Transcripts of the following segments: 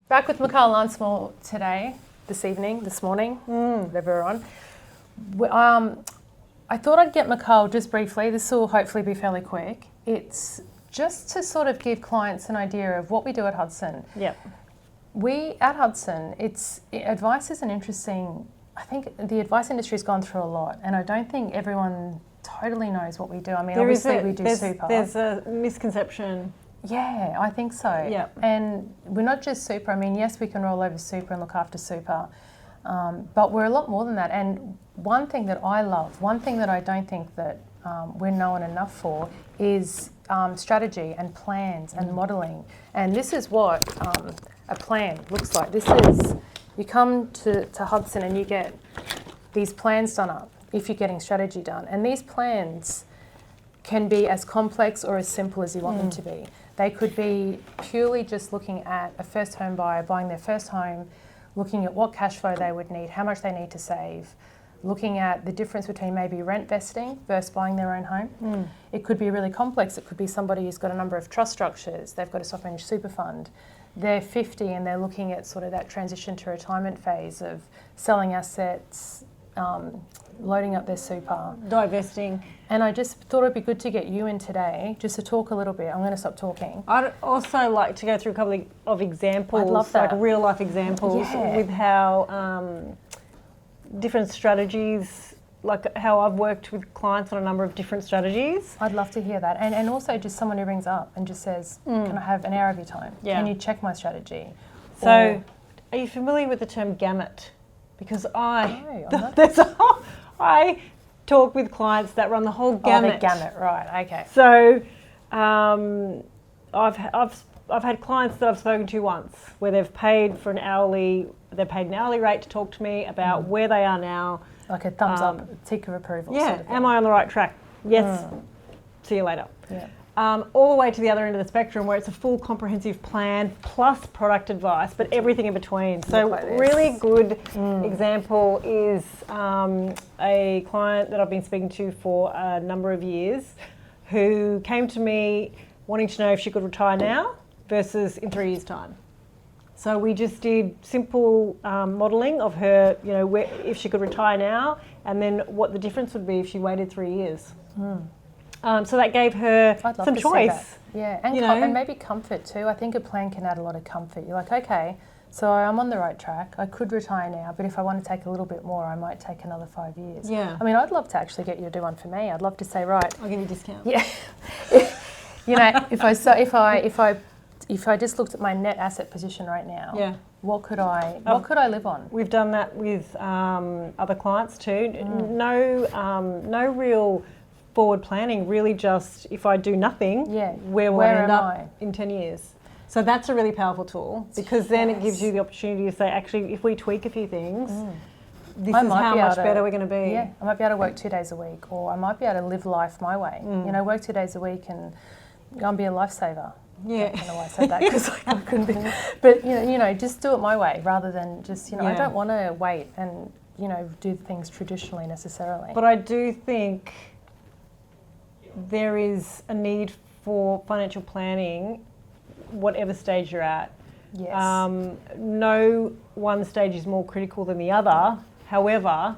Back with Mikhail Lansmore today, this morning, whatever we're on. I thought I'd get Mikhail just briefly. This will hopefully be fairly quick. It's just to sort of give clients an idea of what we do at Hudson. Yep. We, at Hudson, advice is an interesting, I think the advice industry has gone through a lot, and I don't think everyone totally knows what we do. I mean, obviously we do super. There's a misconception. Yeah, I think so. Yeah. And we're not just super. I mean, yes, we can roll over super and look after super, but we're a lot more than that. And one thing that I love, one thing that I don't think that we're known enough for is strategy and plans and modelling. And this is what a plan looks like. This is, you come to Hudson and you get these plans done up if you're getting strategy done. And these plans can be as complex or as simple as you want them to be. They could be purely just looking at a first home buyer buying their first home, looking at what cash flow they would need, how much they need to save, looking at the difference between maybe rent vesting versus buying their own home. It could be really complex. It could be somebody who's got a number of trust structures. They've got a soft managed super fund. They're 50 and they're looking at sort of that transition to retirement phase of selling assets, loading up their super. Divesting. And I just thought it'd be good to get you in today just to talk a little bit. I'm going to stop talking. I'd also like to go through a couple of examples, I'd love that. like real life examples with how different strategies, like how I've worked with clients on a number of different strategies. I'd love to hear that. And also just someone who rings up and just says, can I have an hour of your time? Yeah. Can you check my strategy? So are you familiar with the term gamut? Because I talk with clients that run the whole gamut. Oh, the gamut, right, okay. So I've had clients that I've spoken to once where they've paid an hourly rate to talk to me about where they are now. Like a thumbs up, tick of approval. Yeah, sort of thing. am I on the right track? Yes, see you later. Yeah. All the way to the other end of the spectrum where it's a full comprehensive plan plus product advice, but everything in between. So like this. really good example is a client that I've been speaking to for a number of years who came to me wanting to know if she could retire now versus in 3 years' time. So we just did simple modelling of her, if she could retire now and then what the difference would be if she waited 3 years. So that gave her some choice. Yeah, and maybe comfort too. I think a plan can add a lot of comfort. You're like, okay, so I'm on the right track. I could retire now, but if I want to take a little bit more, I might take another 5 years. Yeah. I mean, I'd love to actually get you to do one for me. I'd love to say, right. I'll give you a discount. Yeah. If I just looked at my net asset position right now, what could I live on? We've done that with other clients too. No real forward planning, really just if I do nothing, where will I end up in 10 years? So that's a really powerful tool because then it gives you the opportunity to say, actually, if we tweak a few things, this is how much better we're going to be. Yeah, I might be able to work 2 days a week, or I might be able to live life my way. Work 2 days a week and go and be a lifesaver. Yeah. I don't know why I said that because I couldn't be. But just do it my way rather than just I don't want to wait and do things traditionally necessarily. But I do think there is a need for financial planning, whatever stage you're at. Yes. No one stage is more critical than the other. However,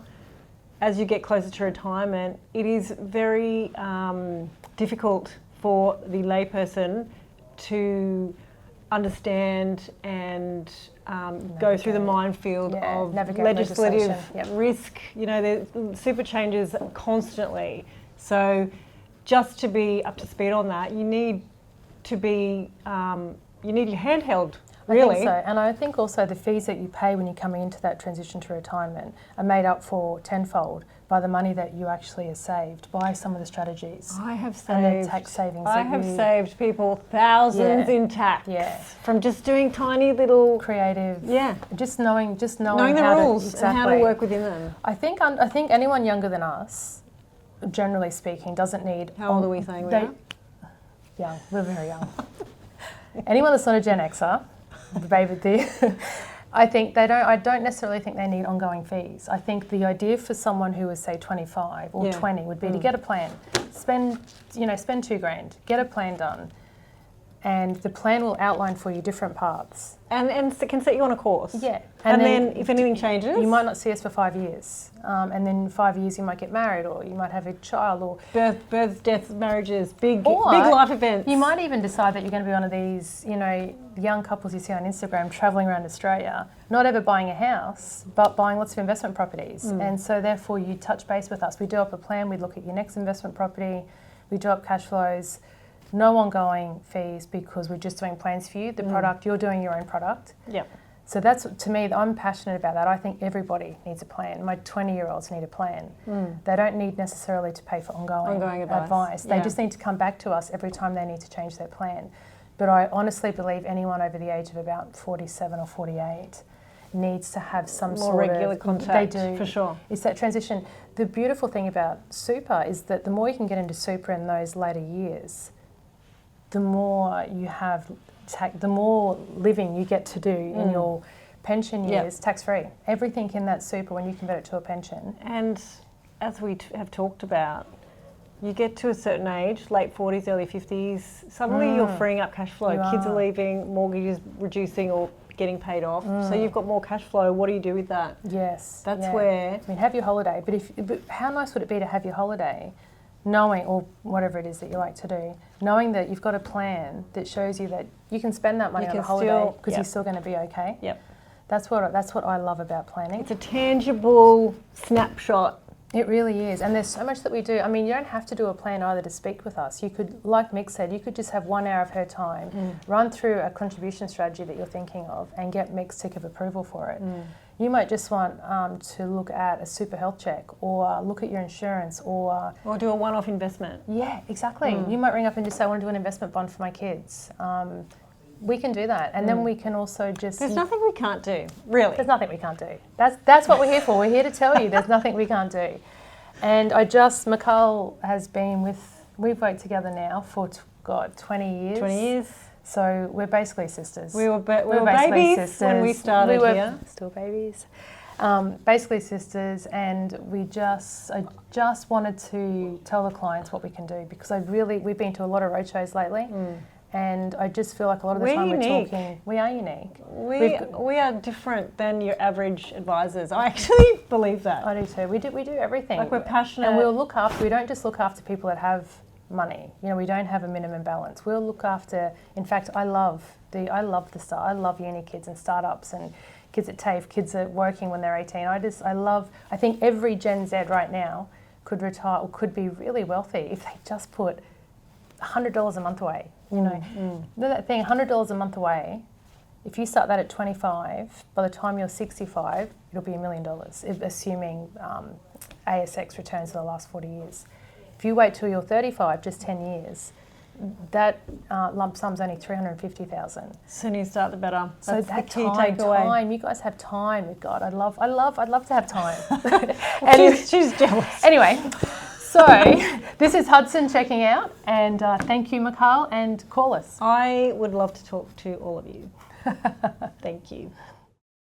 as you get closer to retirement, it is very difficult for the layperson to understand and go through the minefield of legislative risk. The super changes constantly. So just to be up to speed on that, you need to be, you need your hand held, really. I think so. And I think also the fees that you pay when you're coming into that transition to retirement are made up for tenfold by the money that you actually have saved by some of the strategies. I have saved. And the tax savings. I have saved people thousands in tax from just doing tiny little creative. Yeah. Just knowing the rules and how to work within them. I think anyone younger than us, generally speaking, doesn't need. How old are we saying we are? Young. We're very young. Anyone that's not a Gen Xer, I don't necessarily think they need ongoing fees. I think the idea for someone who is say 25 or 20 would be to get a plan, spend $2,000, get a plan done, and the plan will outline for you different paths. And it can set you on a course. Yeah. And then if anything changes? You might not see us for 5 years. And then in 5 years you might get married, or you might have a child, or births, deaths, marriages, big life events. You might even decide that you're going to be one of these, young couples you see on Instagram travelling around Australia, not ever buying a house, but buying lots of investment properties. And so therefore you touch base with us. We do up a plan, we look at your next investment property, we do up cash flows, no ongoing fees, because we're just doing plans for you. The product, you're doing your own product. Yep. So that's, to me, I'm passionate about that. I think everybody needs a plan. My 20-year-olds need a plan. They don't need necessarily to pay for ongoing advice. They just need to come back to us every time they need to change their plan. But I honestly believe anyone over the age of about 47 or 48 needs to have some more regular contact. They do. For sure. It's that transition. The beautiful thing about super is that the more you can get into super in those later years, the more you have, the more living you get to do in your pension years, tax-free. Everything in that super when you convert it to a pension. And as we have talked about, you get to a certain age, late 40s, early 50s, suddenly you're freeing up cash flow. Kids are leaving, mortgages reducing or getting paid off. So you've got more cash flow. What do you do with that? Yes. That's where... I mean, have your holiday. But how nice would it be to have your holiday knowing, or whatever it is that you like to do, knowing that you've got a plan that shows you that you can spend that money on a holiday because you're still going to be okay. Yep. That's what I love about planning. It's a tangible snapshot. It really is. And there's so much that we do. I mean, you don't have to do a plan either to speak with us. You could, like Mick said, you could just have 1 hour of her time, run through a contribution strategy that you're thinking of, and get Mick's tick of approval for it. You might just want to look at a super health check, or look at your insurance, or do a one-off investment. Yeah, exactly. You might ring up and just say, I want to do an investment bond for my kids. We can do that, and then we can also just... There's nothing we can't do, really. There's nothing we can't do. That's what we're here for. We're here to tell you there's nothing we can't do. And McCall has been we've worked together now for, 20 years. 20 years. So we're basically sisters. We were babies sisters when we started here. Still babies. Basically sisters, and I just wanted to tell the clients what we can do, because we've been to a lot of roadshows lately. And I just feel like a lot of the time we're talking... We are unique. We are different than your average advisors. I actually believe that. I do too. We do everything. Like, we're passionate. And we don't just look after people that have money. We don't have a minimum balance. We'll look after... In fact, I love the start. I love uni kids and startups and kids at TAFE, kids that are working when they're 18. I think every Gen Z right now could retire or could be really wealthy if they just put $100 a month away. That thing, $100 a month away, if you start that at 25, by the time you're 65, it'll be $1 million, assuming ASX returns for the last 40 years. If you wait till you're 35, just 10 years, that lump sum's only $350,000. Sooner you start, the better. So that's that the key takeaway. time, you guys have time. God, I'd love to have time. Well, she's jealous. Anyway. So, this is Hudson checking out, and thank you, McCall, and call us. I would love to talk to all of you. Thank you.